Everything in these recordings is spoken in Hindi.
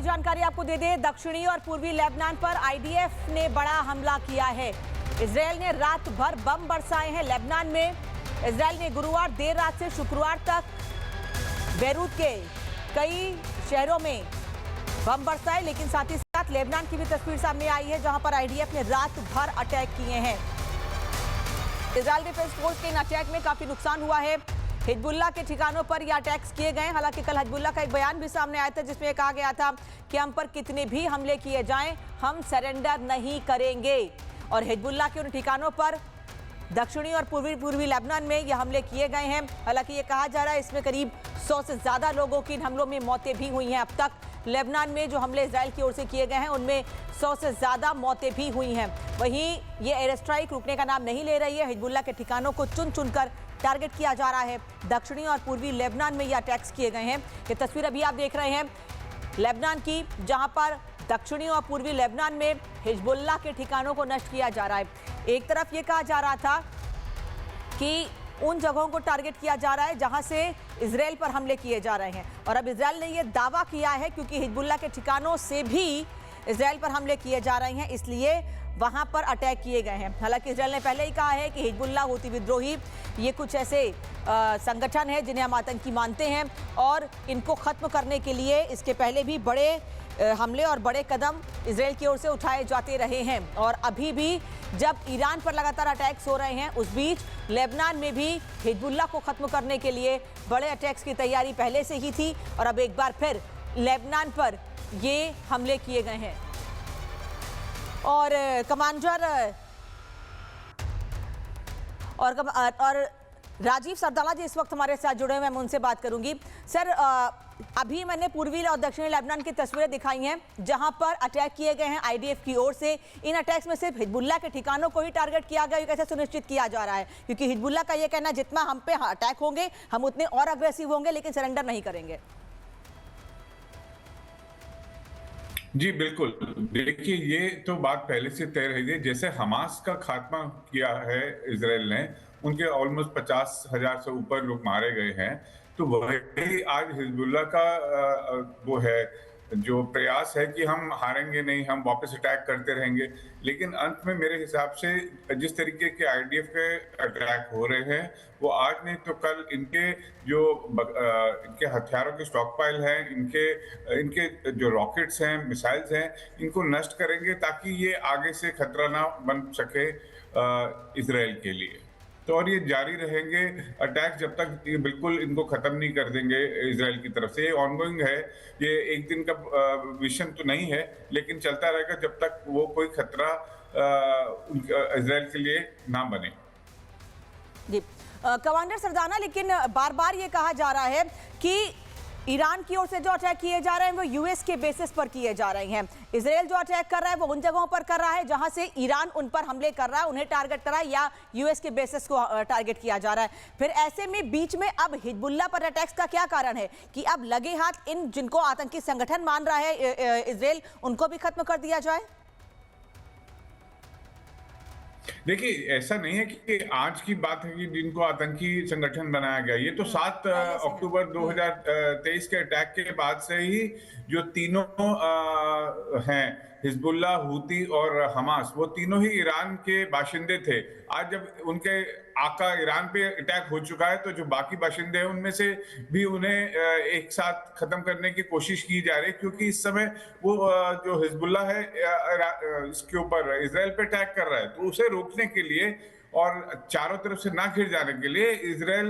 बड़ी जानकारी आपको दे दें, दक्षिणी और पूर्वी लेबनान पर आईडीएफ ने बड़ा हमला किया है। इजरायल ने रात भर बम बरसाए हैं लेबनान में। इजरायल ने गुरुवार देर रात से शुक्रवार तक बेरूत के कई शहरों में बम बरसाए, लेकिन साथ ही साथ लेबनान की भी तस्वीर सामने आई है जहां पर आईडीएफ ने रात भर अटैक किए हैं। इजरायल डिफेंस फोर्स के इन अटैक में काफी नुकसान हुआ है। हिजबुल्लाह के ठिकानों पर यह अटैक्स किए गए। हालांकि कल हिजबुल्लाह का एक बयान भी सामने आया था जिसमें कहा गया था कि हम पर कितने भी हमले किए जाएं, हम सरेंडर नहीं करेंगे। और हिजबुल्लाह के उन ठिकानों पर दक्षिणी और पूर्वी लेबनान में ये हमले किए गए हैं। हालांकि ये कहा जा रहा है इसमें करीब 100 से ज्यादा लोगों की इन हमलों में मौतें भी हुई हैं। अब तक लेबनान में जो हमले इजरायल की ओर से किए गए हैं उनमें 100 से ज्यादा मौतें भी हुई हैं। वहीं ये एयर स्ट्राइक रुकने का नाम नहीं ले रही है। हिजबुल्लाह के ठिकानों को चुन चुनकर टारगेट किया जा रहा है। दक्षिणी और पूर्वी लेबनान में ये अटैक्स किए गए हैं। ये तस्वीर अभी आप देख रहे हैं लेबनान की, जहां पर दक्षिणी और पूर्वी लेबनान में हिजबुल्लाह के ठिकानों को नष्ट किया जा रहा है। एक तरफ ये कहा जा रहा था कि उन जगहों को टारगेट किया जा रहा है जहां से इजरायल पर हमले किए जा रहे हैं, और अब इजरायल ने यह दावा किया है क्योंकि हिजबुल्लाह के ठिकानों से भी इजरायल पर हमले किए जा रहे हैं, इसलिए वहां पर अटैक किए गए हैं। हालांकि इजरायल ने पहले ही कहा है कि हिजबुल्लाह हूती विद्रोही ये कुछ ऐसे संगठन है जिन्हें हम आतंकी मानते हैं और इनको खत्म करने के लिए इसके पहले भी बड़े हमले और बड़े कदम इजरायल की ओर से उठाए जाते रहे हैं। और अभी भी जब ईरान पर लगातार अटैक्स हो रहे हैं, उस बीच लेबनान में भी हिजबुल्लाह को खत्म करने के लिए बड़े अटैक्स की तैयारी पहले से ही थी और अब एक बार फिर लेबनान पर ये हमले किए गए हैं। और कमांडर और राजीव सरदाला जी इस वक्त हमारे साथ जुड़े हुए हैं, मैं उनसे बात करूंगी। सर, अभी मैंने पूर्वी और दक्षिणी लेबनान की तस्वीरें दिखाई हैं जहां पर अटैक किए गए हैं आईडीएफ की ओर से। इन अटैक्स में सिर्फ हिजबुल्लाह के ठिकानों को ही टारगेट किया गया, ये कैसे सुनिश्चित किया जा रहा है? क्योंकि हिजबुल्लाह का ये कहना जितना हम पे अटैक होंगे हम उतने और अग्रेसिव होंगे, लेकिन सरेंडर नहीं करेंगे। जी बिल्कुल, देखिए ये तो बात पहले से तय रही है। जैसे हमास का खात्मा किया है इजराइल ने, उनके ऑलमोस्ट 50,000 से ऊपर लोग मारे गए हैं, तो वही आज हिजबुल्लाह का वो है जो प्रयास है कि हम हारेंगे नहीं, हम वापस अटैक करते रहेंगे। लेकिन अंत में मेरे हिसाब से जिस तरीके के आईडीएफ के अटैक हो रहे हैं वो आज नहीं तो कल इनके जो इनके हथियारों के स्टॉक पाइल हैं, इनके जो रॉकेट्स हैं, मिसाइल्स हैं, इनको नष्ट करेंगे ताकि ये आगे से खतरा ना बन सके इजराइल के लिए। तो और ये जारी रहेंगे अटैक जब तक ये बिल्कुल इनको खत्म नहीं कर देंगे इजराइल की तरफ से। ये ऑनगोइंग है, ये एक दिन का मिशन तो नहीं है, लेकिन चलता रहेगा जब तक वो कोई खतरा इजराइल के लिए ना बने। जी कमांडर सरदाना, लेकिन बार बार ये कहा जा रहा है कि ईरान की ओर से जो अटैक किए जा रहे हैं वो यूएस के बेसिस पर किए जा रहे हैं। इजराइल जो अटैक कर रहा है वो उन जगहों पर कर रहा है जहां से ईरान उन पर हमले कर रहा है, उन्हें टारगेट कर रहा है, या यूएस के बेसिस को टारगेट किया जा रहा है। फिर ऐसे में बीच में अब हिजबुल्लाह पर अटैक्स का क्या कारण है कि अब लगे हाथ इन जिनको आतंकी संगठन मान रहा है इजराइल, उनको भी खत्म कर दिया जाए? देखिए, ऐसा नहीं है कि आज की बात है कि जिनको आतंकी संगठन बनाया गया। ये तो 7 अक्टूबर 2023 के अटैक के बाद से ही जो तीनों हैं, हिजबुल्लाह, हूती और हमास, वो तीनों ही ईरान के बाशिंदे थे। आज जब उनके आका ईरान पे अटैक हो चुका है तो जो बाकी बाशिंदे हैं उनमें से भी उन्हें एक साथ खत्म करने की कोशिश की जा रही है, क्योंकि इस समय वो जो हिजबुल्लाह है इसके ऊपर इजराइल पे अटैक कर रहा है, तो उसे रोकने के लिए और चारों तरफ से ना घिर जाने के लिए इजराइल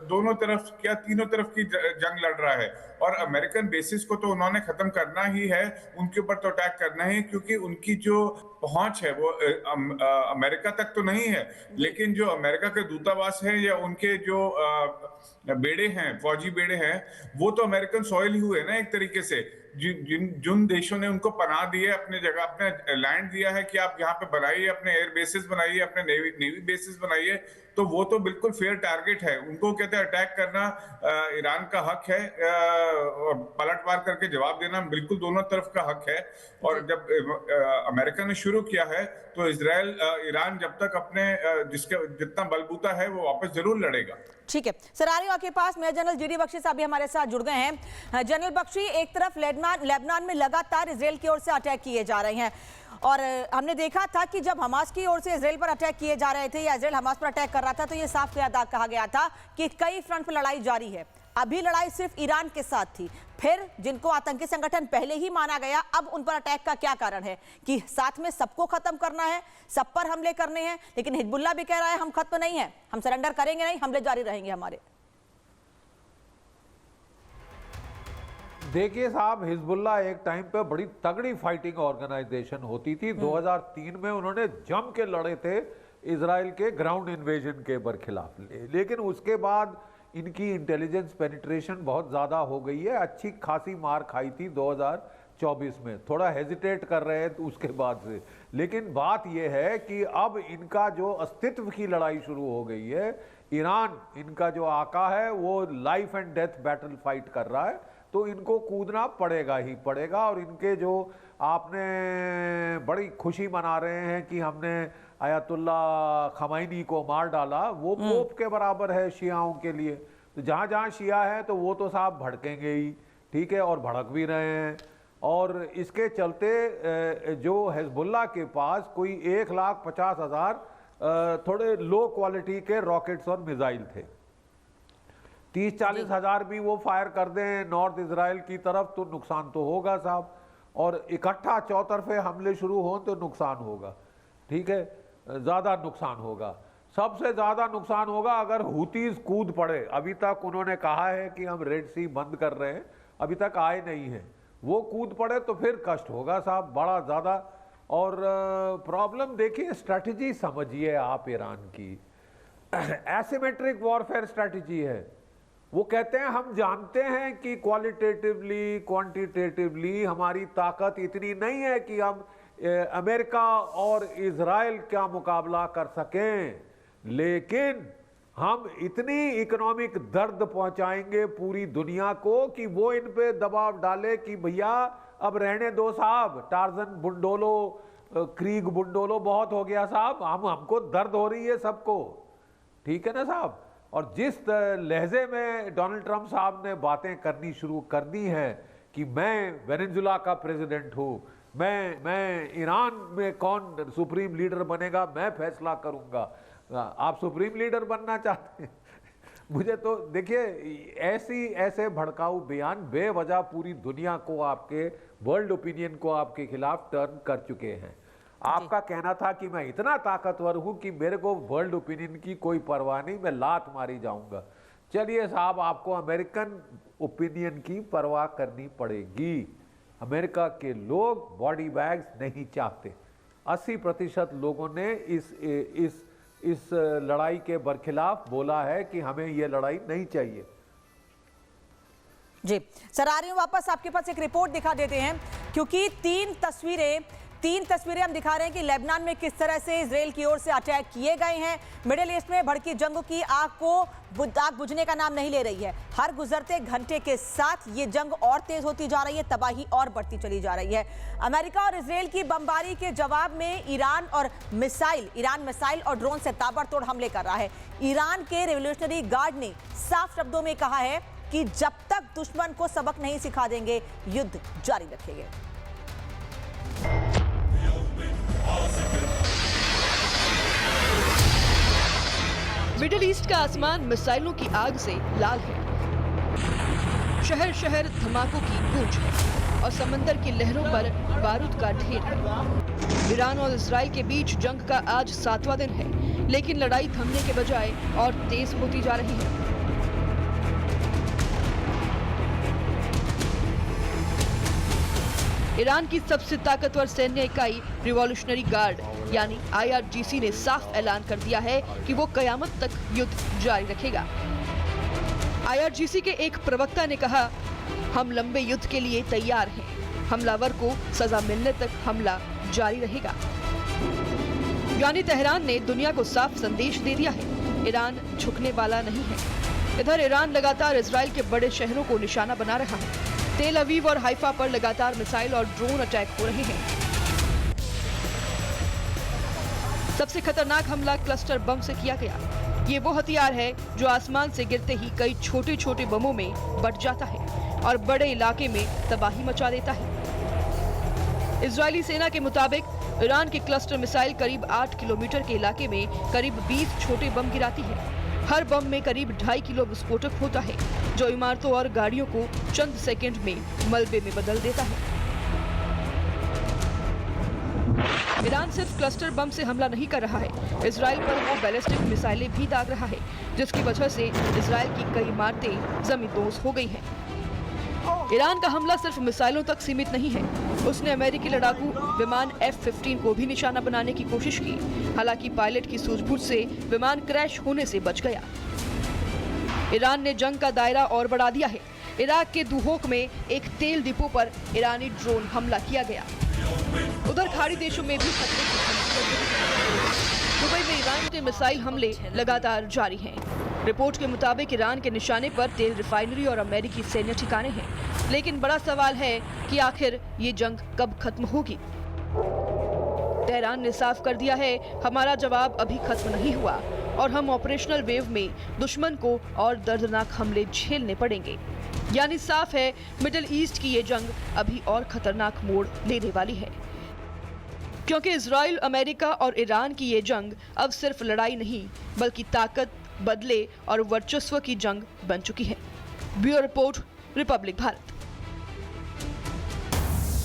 दोनों तरफ या तीनों तरफ की जंग लड़ रहा है। और अमेरिकन बेसिस को तो उन्होंने खत्म करना ही है, उनके ऊपर तो अटैक करना ही, क्योंकि उनकी जो पहुंच है वो अमेरिका तक तो नहीं है, लेकिन जो अमेरिका के दूतावास है या उनके जो बेड़े हैं, फौजी बेड़े हैं, वो तो अमेरिकन सॉइल ही हुए ना एक तरीके से। जिन देशों ने उनको पनाह दी है, अपने जगह, अपने लैंड दिया है कि आप यहाँ पे बनाइए, अपने एयर बेसिस बनाइए, अपने नेवी बेसिस बनाइए, तो वो तो बिल्कुल फेयर टारगेट है। उनको कहते हैं अटैक करना ईरान का हक है, और पलटवार करके जवाब देना बिल्कुल दोनों तरफ का हक है। और जब अमेरिका ने शुरू किया है तो इजराइल ईरान जब तक अपने जिसके जितना बलबूता है वो वापस जरूर लड़ेगा। ठीक है सर, आ रही हूं आपके पास। मेजर जनरल जीडी बख्शी साहब भी हमारे साथ जुड़ गए हैं। जनरल बख्शी, एक तरफ लेबनान में लगातार इजराइल की ओर से अटैक किए जा रहे हैं, और हमने देखा था कि जब हमास की ओर से इजराइल पर अटैक किए जा रहे थे या इजराइल हमास पर अटैक कर रहा था तो ये साफ कहा गया था कि कई फ्रंट पर लड़ाई जारी है। अभी लड़ाई सिर्फ ईरान के साथ थी, फिर जिनको आतंकी संगठन पहले ही माना गया अब उन पर अटैक का क्या कारण है? कि साथ में सबको खत्म करना है, सब पर हमले करने हैं, लेकिन हिजबुल्लाह भी कह रहा है हम खत्म नहीं है, हम सरेंडर करेंगे नहीं, हमले जारी रहेंगे हमारे। देखिए साहब, हिजबुल्लाह एक टाइम पे बड़ी तगड़ी फाइटिंग ऑर्गेनाइजेशन होती थी। 2003 में उन्होंने जम के लड़े थे इजराइल के ग्राउंड इन्वेजन के बरखिलाफ, लेकिन उसके बाद इनकी इंटेलिजेंस पेनिट्रेशन बहुत ज़्यादा हो गई है। अच्छी खासी मार खाई थी 2024 में, थोड़ा हेजिटेट कर रहे हैं तो उसके बाद से। लेकिन बात यह है कि अब इनका जो अस्तित्व की लड़ाई शुरू हो गई है। ईरान इनका जो आका है वो life and death battle fight कर रहा है, तो इनको कूदना पड़ेगा ही पड़ेगा। और इनके जो आपने बड़ी खुशी मना रहे हैं कि हमने आयतुल्ला खमैनी को मार डाला, वो पोप के बराबर है शियाओं के लिए। तो जहाँ जहाँ शिया है तो वो तो साहब भड़केंगे ही, ठीक है, और भड़क भी रहे हैं। और इसके चलते जो हिजबुल्लाह के पास कोई 1,50,000 थोड़े लो क्वालिटी के रॉकेट्स और मिसाइल थे। 30-40 हज़ार भी वो फायर कर दें नॉर्थ इजराइल की तरफ तो नुकसान तो होगा साहब, और इकट्ठा चौतरफे हमले शुरू हों तो नुकसान होगा, ठीक है, ज़्यादा नुकसान होगा। सबसे ज़्यादा नुकसान होगा अगर हुतीज कूद पड़े। अभी तक उन्होंने कहा है कि हम रेड सी बंद कर रहे हैं, अभी तक आए नहीं हैं, वो कूद पड़े तो फिर कष्ट होगा साहब बड़ा ज़्यादा। और प्रॉब्लम देखिए, स्ट्रैटेजी समझिए आप ईरान की, एसिमेट्रिक वॉरफेयर स्ट्रैटेजी है। वो कहते हैं हम जानते हैं कि क्वालिटेटिवली क्वांटिटेटिवली हमारी ताकत इतनी नहीं है कि हम अमेरिका और इजराइल का मुकाबला कर सकें, लेकिन हम इतनी इकोनॉमिक दर्द पहुंचाएंगे पूरी दुनिया को कि वो इन पे दबाव डाले कि भैया अब रहने दो साहब, टार्जन बुंडोलो क्रीग बुंडोलो बहुत हो गया साहब, हमको दर्द हो रही है सबको, ठीक है ना साहब। और जिस लहजे में डोनाल्ड ट्रंप साहब ने बातें करनी शुरू कर दी हैं कि मैं वेनेजुला का प्रेसिडेंट हूँ, मैं ईरान में कौन सुप्रीम लीडर बनेगा मैं फैसला करूँगा। आप सुप्रीम लीडर बनना चाहते हैं? मुझे तो देखिए ऐसे भड़काऊ बयान बेवजह पूरी दुनिया को, आपके वर्ल्ड ओपिनियन को आपके खिलाफ टर्न कर चुके हैं। आपका कहना था कि मैं इतना ताकतवर हूं कि मेरे को वर्ल्ड ओपिनियन की कोई परवाह नहीं, मैं लात मारी जाऊंगा। चलिए साहब, आपको अमेरिकन ओपिनियन की परवाह करनी पड़ेगी। अमेरिका के लोग बॉडी बैग्स नहीं चाहते। 80% लोगों ने इस लड़ाई के बरखिलाफ बोला है कि हमें ये लड़ाई नहीं चाहिए। जी सर, आ रही हूँ वापस आपके पास, एक रिपोर्ट दिखा देते हैं, क्योंकि तीन तस्वीरें हम दिखा रहे हैं कि लेबनान में किस तरह से इजराइल की ओर से अटैक किए गए हैं। मिडिल ईस्ट में भड़की जंग की आग बुझने का नाम नहीं ले रही है। हर गुजरते घंटे के साथ ये जंग और तेज होती जा रही है, तबाही और बढ़ती चली जा रही है। अमेरिका और इजराइल की बमबारी के जवाब में ईरान मिसाइल और ड्रोन से ताबड़तोड़ हमले कर रहा है। ईरान के रेवोल्यूशनरी गार्ड ने साफ शब्दों में कहा है कि जब तक दुश्मन को सबक नहीं सिखा देंगे, युद्ध जारी रखेंगे। मिडिल ईस्ट का आसमान मिसाइलों की आग से लाल है। शहर शहर धमाकों की गूंज है और समंदर की लहरों पर बारूद का ढेर है। ईरान और इजराइल के बीच जंग का आज 7वां दिन है, लेकिन लड़ाई थमने के बजाय और तेज होती जा रही है। ईरान की सबसे ताकतवर सैन्य इकाई रिवॉल्यूशनरी गार्ड यानी IRGC ने साफ ऐलान कर दिया है कि वो कयामत तक युद्ध जारी रखेगा। IRGC के एक प्रवक्ता ने कहा, हम लंबे युद्ध के लिए तैयार हैं, हमलावर को सजा मिलने तक हमला जारी रहेगा। यानी तेहरान ने दुनिया को साफ संदेश दे दिया है ईरान झुकने वाला नहीं है। इधर ईरान लगातार इजराइल के बड़े शहरों को निशाना बना रहा है। तेल अवीव और हाइफा पर लगातार मिसाइल और ड्रोन अटैक हो रहे हैं। सबसे खतरनाक हमला क्लस्टर बम से किया गया। ये वो हथियार है जो आसमान से गिरते ही कई छोटे छोटे बमों में बट जाता है और बड़े इलाके में तबाही मचा देता है। इजरायली सेना के मुताबिक ईरान की क्लस्टर मिसाइल करीब 8 किलोमीटर के इलाके में करीब 20 छोटे बम गिराती है। हर बम में करीब 2.5 किलो विस्फोटक होता है जो इमारतों और गाड़ियों को चंद सेकंड में मलबे में बदल देता है। ईरान सिर्फ क्लस्टर बम से हमला नहीं कर रहा है, इजराइल पर वो बैलिस्टिक मिसाइलें भी दाग रहा है, जिसकी वजह से इजराइल की कई इमारतें जमींदोज हो गई हैं। ईरान का हमला सिर्फ मिसाइलों तक सीमित नहीं है, उसने अमेरिकी लड़ाकू विमान F-15 को भी निशाना बनाने की कोशिश की। हालांकि पायलट की सूझबूझ से विमान क्रैश होने से बच गया। ईरान ने जंग का दायरा और बढ़ा दिया है। इराक के दुहोक में एक तेल डिपो पर ईरानी ड्रोन हमला किया गया। उधर खाड़ी देशों में भी खतरे की दुबई में ईरान के मिसाइल हमले लगातार जारी हैं। रिपोर्ट के मुताबिक ईरान के निशाने पर तेल रिफाइनरी और अमेरिकी सैन्य ठिकाने हैं, लेकिन बड़ा सवाल है कि आखिर ये जंग कब खत्म होगी। तेहरान ने साफ कर दिया है, हमारा जवाब अभी खत्म नहीं हुआ और हम ऑपरेशनल वेव में दुश्मन को और दर्दनाक हमले झेलने पड़ेंगे। यानी साफ है, मिडिल ईस्ट की ये जंग अभी और खतरनाक मोड़ लेने वाली है, क्योंकि इजराइल, अमेरिका और ईरान की ये जंग अब सिर्फ लड़ाई नहीं बल्कि ताकत, बदले और वर्चस्व की जंग बन चुकी है। Bureau report, Republic Bharat.